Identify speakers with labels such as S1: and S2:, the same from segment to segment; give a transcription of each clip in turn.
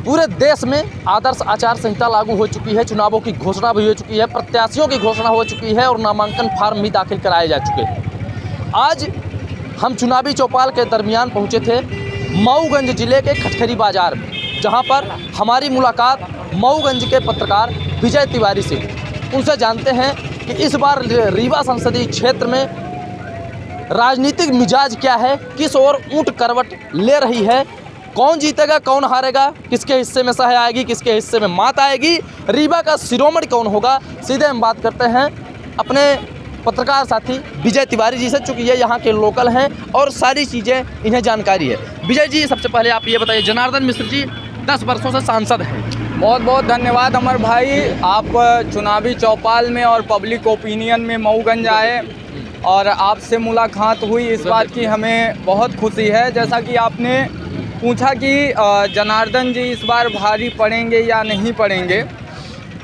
S1: पूरे देश में आदर्श आचार संहिता लागू हो चुकी है, चुनावों की घोषणा भी हो चुकी है, प्रत्याशियों की घोषणा हो चुकी है और नामांकन फार्म भी दाखिल कराए जा चुके हैं। आज हम चुनावी चौपाल के दरमियान पहुंचे थे मऊगंज जिले के खटखरी बाजार में, जहां पर हमारी मुलाकात मऊगंज के पत्रकार विजय तिवारी से। उनसे जानते हैं कि इस बार रीवा संसदीय क्षेत्र में राजनीतिक मिजाज क्या है, किस ओर ऊंट करवट ले रही है, कौन जीतेगा कौन हारेगा, किसके हिस्से में सह आएगी किसके हिस्से में मात आएगी, रीवा का शिरोमणि कौन होगा। सीधे हम बात करते हैं अपने पत्रकार साथी विजय तिवारी जी से, चूँकि ये यहाँ के लोकल हैं और सारी चीज़ें इन्हें जानकारी है। विजय जी, सबसे पहले आप ये बताइए, जनार्दन मिश्र जी 10 वर्षों से सांसद हैं।
S2: बहुत बहुत धन्यवाद अमर भाई, आप चुनावी चौपाल में और पब्लिक ओपिनियन में मऊगंज आए और आपसे मुलाकात हुई, इस बात की हमें बहुत खुशी है। जैसा कि आपने पूछा कि जनार्दन जी इस बार भारी पड़ेंगे या नहीं पड़ेंगे,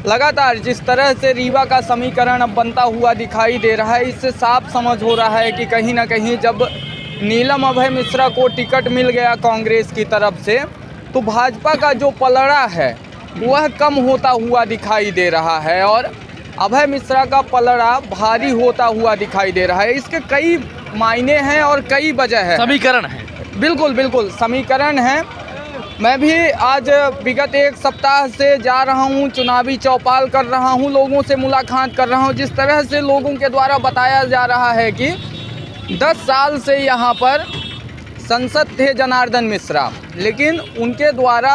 S2: लगातार जिस तरह से रीवा का समीकरण अब बनता हुआ दिखाई दे रहा है, इससे साफ समझ हो रहा है कि कहीं ना कहीं जब नीलम अभय मिश्रा को टिकट मिल गया कांग्रेस की तरफ से, तो भाजपा का जो पलड़ा है वह कम होता हुआ दिखाई दे रहा है और अभय मिश्रा का पलड़ा भारी होता हुआ दिखाई दे रहा है। इसके कई मायने हैं और कई वजह है,
S1: समीकरण है।
S2: बिल्कुल बिल्कुल समीकरण है। मैं भी आज विगत एक सप्ताह से जा रहा हूं, चुनावी चौपाल कर रहा हूं, लोगों से मुलाकात कर रहा हूं। जिस तरह से लोगों के द्वारा बताया जा रहा है कि 10 साल से यहां पर सांसद थे जनार्दन मिश्रा, लेकिन उनके द्वारा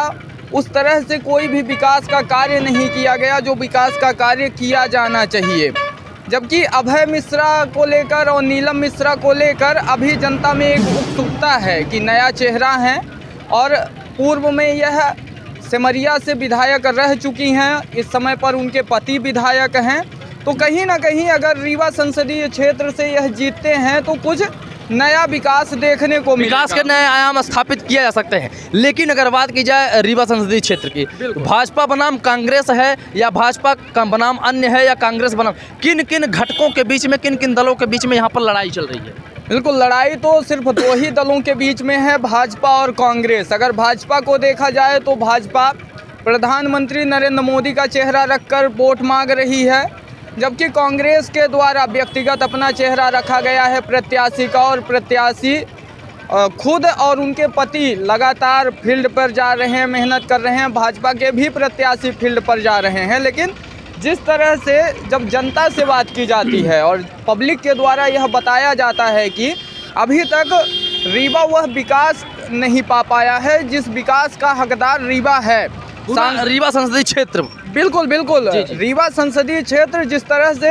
S2: उस तरह से कोई भी विकास का कार्य नहीं किया गया जो विकास का कार्य किया जाना चाहिए। जबकि अभय मिश्रा को लेकर और नीलम मिश्रा को लेकर अभी जनता में एक उत्सुकता है कि नया चेहरा है और पूर्व में यह सिमरिया से विधायक रह चुकी हैं, इस समय पर उनके पति विधायक हैं, तो कहीं ना कहीं अगर रीवा संसदीय क्षेत्र से यह जीतते हैं तो कुछ नया विकास देखने को मिलेगा,
S1: विकास के नए आयाम स्थापित किए जा सकते हैं। लेकिन अगर बात की जाए रीवा संसदीय क्षेत्र की, भाजपा बनाम कांग्रेस है या भाजपा का बनाम अन्य है या कांग्रेस बनाम, किन किन घटकों के बीच में, किन किन दलों के बीच में यहाँ पर लड़ाई चल रही है?
S2: बिल्कुल, लड़ाई तो सिर्फ 2 ही दलों के बीच में है, भाजपा और कांग्रेस। अगर भाजपा को देखा जाए तो भाजपा प्रधानमंत्री नरेंद्र मोदी का चेहरा रखकर वोट मांग रही है, जबकि कांग्रेस के द्वारा व्यक्तिगत अपना चेहरा रखा गया है प्रत्याशी का, और प्रत्याशी खुद और उनके पति लगातार फील्ड पर जा रहे हैं, मेहनत कर रहे हैं। भाजपा के भी प्रत्याशी फील्ड पर जा रहे हैं, लेकिन जिस तरह से जब जनता से बात की जाती है और पब्लिक के द्वारा यह बताया जाता है कि अभी तक रीवा वह विकास नहीं पा पाया है जिस विकास का हकदार रीवा है,
S1: रीवा संसदीय क्षेत्र।
S2: बिल्कुल बिल्कुल, रीवा संसदीय क्षेत्र जिस तरह से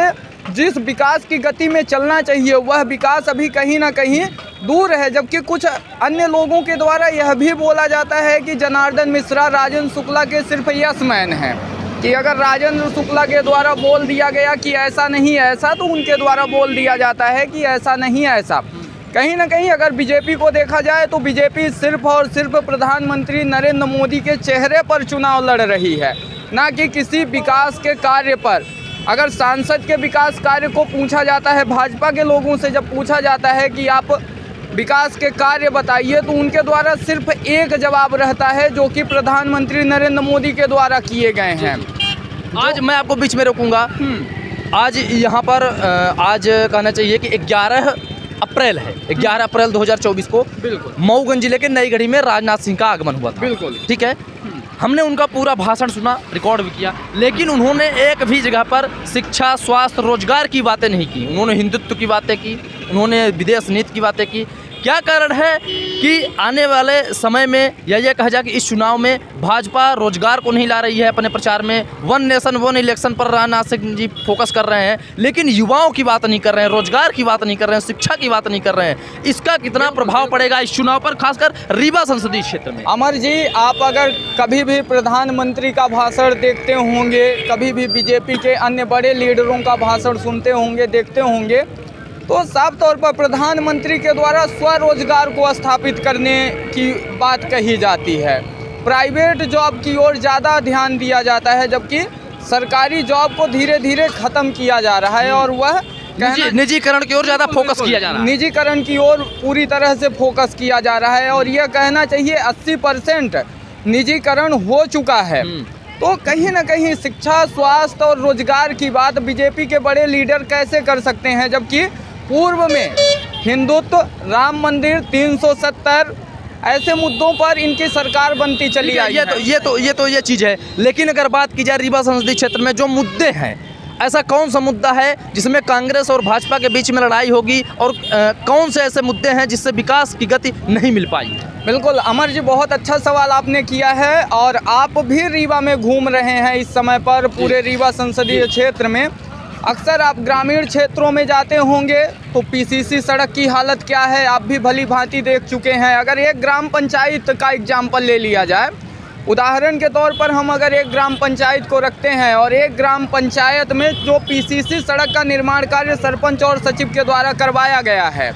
S2: जिस विकास की गति में चलना चाहिए वह विकास अभी कहीं ना कहीं दूर है। जबकि कुछ अन्य लोगों के द्वारा यह भी बोला जाता है कि जनार्दन मिश्रा राजेंद्र शुक्ला के सिर्फ यस मैन हैं, कि अगर राजेंद्र शुक्ला के द्वारा बोल दिया गया कि ऐसा नहीं ऐसा, तो उनके द्वारा बोल दिया जाता है कि ऐसा नहीं ऐसा। कहीं ना कहीं अगर बीजेपी को देखा जाए तो बीजेपी सिर्फ और सिर्फ प्रधानमंत्री नरेंद्र मोदी के चेहरे पर चुनाव लड़ रही है, ना कि किसी विकास के कार्य पर। अगर सांसद के विकास कार्य को पूछा जाता है, भाजपा के लोगों से जब पूछा जाता है कि आप विकास के कार्य बताइए, तो उनके द्वारा सिर्फ एक जवाब रहता है जो कि प्रधानमंत्री नरेंद्र मोदी के द्वारा किए गए हैं।
S1: आज मैं आपको बीच में रोकूंगा। आज यहाँ पर आज कहना चाहिए कि 11 अप्रैल है, 11 अप्रैल 2024 को
S2: बिल्कुल
S1: मऊगंज जिले के नई गढ़ी में राजनाथ सिंह का आगमन हुआ था।
S2: बिल्कुल ठीक
S1: है। हमने उनका पूरा भाषण सुना, रिकॉर्ड भी किया, लेकिन उन्होंने एक भी जगह पर शिक्षा, स्वास्थ्य, रोजगार की बातें नहीं की। उन्होंने हिंदुत्व की बातें की, उन्होंने विदेश नीति की बातें की। क्या कारण है कि आने वाले समय में या ये कहा जाए कि इस चुनाव में भाजपा रोजगार को नहीं ला रही है अपने प्रचार में, 1 नेशन 1 इलेक्शन पर राजनाथ सिंह जी फोकस कर रहे हैं, लेकिन युवाओं की बात नहीं कर रहे हैं, रोजगार की बात नहीं कर रहे हैं, शिक्षा की बात नहीं कर रहे हैं। इसका कितना प्रभाव पड़ेगा इस चुनाव पर, खासकर रीवा संसदीय क्षेत्र में?
S2: अमर जी, आप अगर कभी भी प्रधानमंत्री का भाषण देखते होंगे, कभी भी बीजेपी के अन्य बड़े लीडरों का भाषण सुनते होंगे, देखते होंगे, तो साफ तौर पर प्रधानमंत्री के द्वारा स्वरोजगार को स्थापित करने की बात कही जाती है। प्राइवेट जॉब की ओर ज़्यादा ध्यान दिया जाता है, जबकि सरकारी जॉब को धीरे धीरे ख़त्म किया जा रहा है और वह
S1: निजीकरण की ओर ज़्यादा फोकस किया जा रहा है।
S2: निजीकरण की ओर पूरी तरह से फोकस किया जा रहा है और यह कहना चाहिए 80% निजीकरण हो चुका है। तो कहीं ना कहीं शिक्षा, स्वास्थ्य और रोजगार की बात बीजेपी के बड़े लीडर कैसे कर सकते हैं, जबकि पूर्व में हिंदुत्व, राम मंदिर, 370 ऐसे मुद्दों पर इनकी सरकार बनती चली आई है।
S1: ये चीज़ है। लेकिन अगर बात की जाए रीवा संसदीय क्षेत्र में जो मुद्दे हैं, ऐसा कौन सा मुद्दा है जिसमें कांग्रेस और भाजपा के बीच में लड़ाई होगी, और कौन से ऐसे मुद्दे हैं जिससे विकास की गति नहीं मिल पाई?
S2: बिल्कुल अमर जी, बहुत अच्छा सवाल आपने किया है। और आप भी रीवा में घूम रहे हैं इस समय पर, पूरे रीवा संसदीय क्षेत्र में। अक्सर आप ग्रामीण क्षेत्रों में जाते होंगे तो पीसीसी सड़क की हालत क्या है आप भी भली भांति देख चुके हैं। अगर एक ग्राम पंचायत का एग्जाम्पल ले लिया जाए, उदाहरण के तौर पर हम अगर एक ग्राम पंचायत को रखते हैं और एक ग्राम पंचायत में जो पीसीसी सड़क का निर्माण कार्य सरपंच और सचिव के द्वारा करवाया गया है,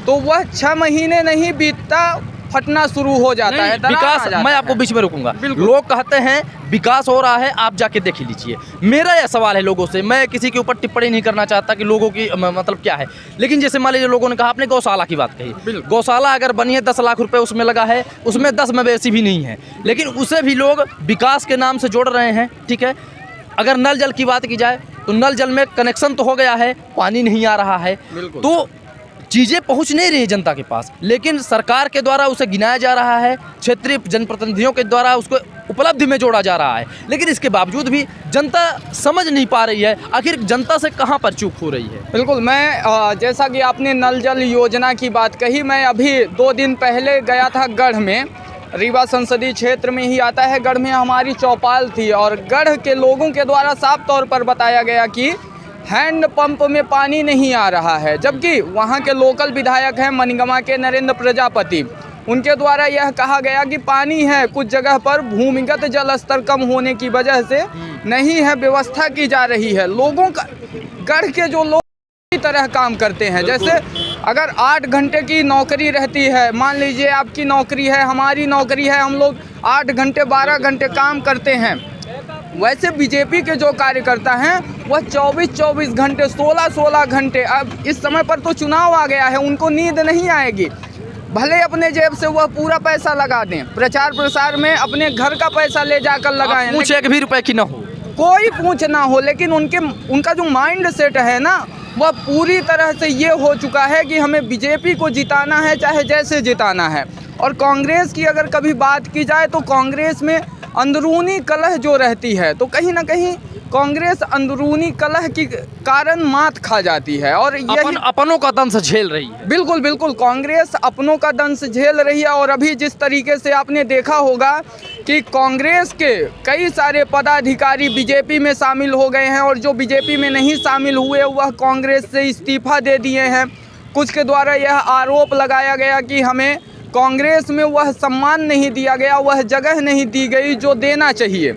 S2: तो वह 6 महीने नहीं बीतता फटना शुरू हो जाता है,
S1: विकास। मैं आपको बीच में रोकूंगा। लोग कहते हैं विकास हो रहा है, आप जाके देख लीजिए। मेरा यह सवाल है लोगों से, मैं किसी के ऊपर टिप्पणी नहीं करना चाहता कि लोगों की मतलब क्या है, लेकिन जैसे मान लीजिए लोगों ने कहा, आपने गौशाला की बात कही, गौशाला अगर बनी है 10 लाख रुपए उसमें लगा है, उसमें 10 मवेशी भी नहीं है, लेकिन उसे भी लोग विकास के नाम से जोड़ रहे हैं। ठीक है, अगर नल जल की बात की जाए तो नल जल में कनेक्शन तो हो गया है, पानी नहीं आ रहा है, तो चीज़ें पहुंच नहीं रही जनता के पास, लेकिन सरकार के द्वारा उसे गिनाया जा रहा है, क्षेत्रीय जनप्रतिनिधियों के द्वारा उसको उपलब्धि में जोड़ा जा रहा है, लेकिन इसके बावजूद भी जनता समझ नहीं पा रही है। आखिर जनता से कहां पर चूक हो रही है?
S2: बिल्कुल, मैं जैसा कि आपने नल जल योजना की बात कही, मैं अभी 2 दिन पहले गया था गढ़ में, रीवा संसदीय क्षेत्र में ही आता है। गढ़ में हमारी चौपाल थी और गढ़ के लोगों के द्वारा साफ तौर पर बताया गया कि हैंड पंप में पानी नहीं आ रहा है, जबकि वहाँ के लोकल विधायक हैं मनिगमा के नरेंद्र प्रजापति, उनके द्वारा यह कहा गया कि पानी है, कुछ जगह पर भूमिगत जल स्तर कम होने की वजह से नहीं है, व्यवस्था की जा रही है। लोगों का, गढ़ के जो लोग इसी तरह काम करते हैं, जैसे अगर 8 घंटे की नौकरी रहती है, मान लीजिए आपकी नौकरी है, हमारी नौकरी है, हम लोग 8 घंटे 12 घंटे काम करते हैं, वैसे बीजेपी के जो कार्यकर्ता हैं वह 24-24 घंटे 16-16 घंटे, अब इस समय पर तो चुनाव आ गया है, उनको नींद नहीं आएगी, भले अपने जेब से वह पूरा पैसा लगा दें, प्रचार प्रसार में अपने घर का पैसा ले जाकर लगाएं,
S1: पूछ एक भी रुपए की ना हो,
S2: कोई पूछ ना हो, लेकिन उनका जो माइंड सेट है ना, वह पूरी तरह से ये हो चुका है कि हमें बीजेपी को जिताना है, चाहे जैसे जिताना है। और कांग्रेस की अगर कभी बात की जाए तो कांग्रेस में अंदरूनी कलह जो रहती है, तो कहीं ना कहीं कांग्रेस अंदरूनी कलह के कारण मात खा जाती है और यही
S1: अपनों का दंश झेल रही है।
S2: बिल्कुल बिल्कुल, कांग्रेस अपनों का दंश झेल रही है। और अभी जिस तरीके से आपने देखा होगा कि कांग्रेस के कई सारे पदाधिकारी बीजेपी में शामिल हो गए हैं और जो बीजेपी में नहीं शामिल हुए वह कांग्रेस से इस्तीफा दे दिए हैं। कुछ के द्वारा यह आरोप लगाया गया कि हमें कांग्रेस में वह सम्मान नहीं दिया गया, वह जगह नहीं दी गई जो देना चाहिए।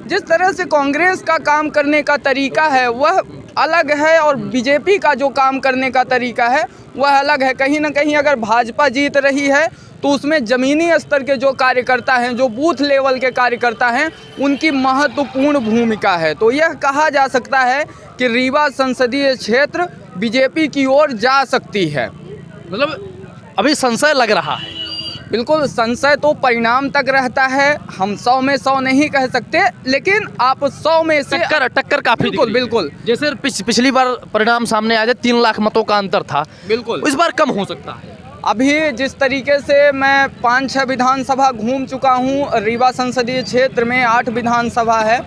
S2: जिस तरह से कांग्रेस का काम करने का तरीका है वह अलग है और बीजेपी का जो काम करने का तरीका है वह अलग है। कहीं ना कहीं अगर भाजपा जीत रही है तो उसमें ज़मीनी स्तर के जो कार्यकर्ता हैं, जो बूथ लेवल के कार्यकर्ता हैं, उनकी महत्वपूर्ण भूमिका है। तो यह कहा जा सकता है कि रीवा संसदीय क्षेत्र बीजेपी की ओर जा सकती है।
S1: मतलब अभी संशय लग रहा है।
S2: बिल्कुल, संशय तो परिणाम तक रहता है, हम 100 में 100 नहीं कह सकते, लेकिन आप 100 में से
S1: टक्कर काफी
S2: बिल्कुल
S1: जैसे पिछली बार परिणाम सामने आया था 3 लाख मतों का अंतर था,
S2: बिल्कुल
S1: इस बार कम हो सकता है।
S2: अभी जिस तरीके से मैं 5-6 विधानसभा घूम चुका हूँ, रीवा संसदीय क्षेत्र में 8 विधानसभा है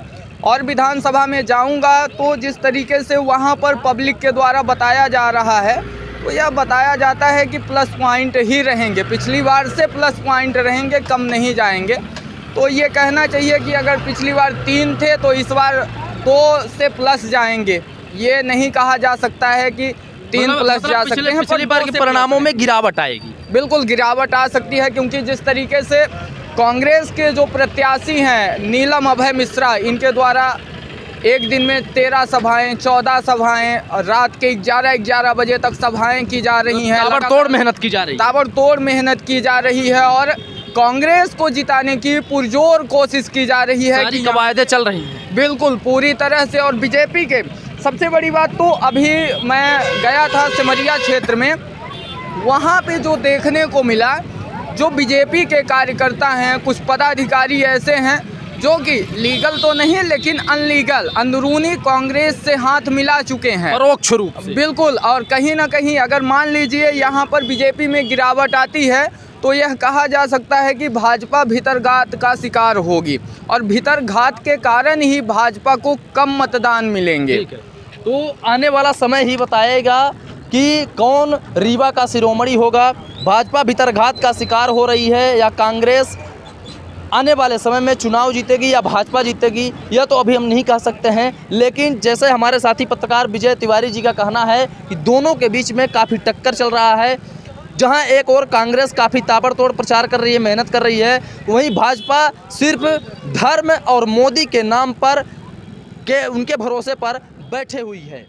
S2: और विधानसभा में जाऊँगा तो जिस तरीके से वहाँ पर पब्लिक के द्वारा बताया जा रहा है तो यह बताया जाता है कि प्लस पॉइंट ही रहेंगे, पिछली बार से प्लस पॉइंट रहेंगे, कम नहीं जाएंगे। तो ये कहना चाहिए कि अगर पिछली बार 3 थे तो इस बार 2 से प्लस जाएंगे, ये नहीं कहा जा सकता है कि 3 प्लस जा सकते हैं।
S1: पिछली बार के परिणामों में गिरावट आएगी,
S2: बिल्कुल गिरावट आ सकती है, क्योंकि जिस तरीके से कांग्रेस के जो प्रत्याशी हैं नीलम अभय मिश्रा, इनके द्वारा एक दिन में 13 सभाएं 14 सभाएं और रात के 11 बजे तक सभाएं की जा रही हैं,
S1: ताबड़तोड़ मेहनत की जा रही है,
S2: ताबड़तोड़ मेहनत की जा रही है और कांग्रेस को जिताने की पुरजोर कोशिश की जा रही है कि
S1: कवायदें चल रही हैं
S2: बिल्कुल पूरी तरह से। और बीजेपी के सबसे बड़ी बात तो अभी मैं गया था सिमरिया क्षेत्र में, वहाँ पे जो देखने को मिला जो बीजेपी के कार्यकर्ता हैं, कुछ पदाधिकारी ऐसे हैं जो कि लीगल तो नहीं लेकिन अनलीगल अंदरूनी कांग्रेस से हाथ मिला चुके हैं
S1: परोक्ष रूप से।
S2: बिल्कुल। और कहीं ना कहीं अगर मान लीजिए यहाँ पर बीजेपी में गिरावट आती है तो यह कहा जा सकता है कि भाजपा भीतरघात का शिकार होगी और भीतरघात के कारण ही भाजपा को कम मतदान मिलेंगे।
S1: ठीक है, तो आने वाला समय ही बताएगा कि कौन रीवा का शिरोमणि होगा, भाजपा भीतरघात का शिकार हो रही है या कांग्रेस आने वाले समय में चुनाव जीतेगी या भाजपा जीतेगी, यह तो अभी हम नहीं कह सकते हैं। लेकिन जैसे हमारे साथी पत्रकार विजय तिवारी जी का कहना है कि दोनों के बीच में काफ़ी टक्कर चल रहा है। जहां एक और कांग्रेस काफ़ी ताबड़तोड़ प्रचार कर रही है, मेहनत कर रही है, वहीं भाजपा सिर्फ धर्म और मोदी के नाम पर उनके भरोसे पर बैठे हुई है।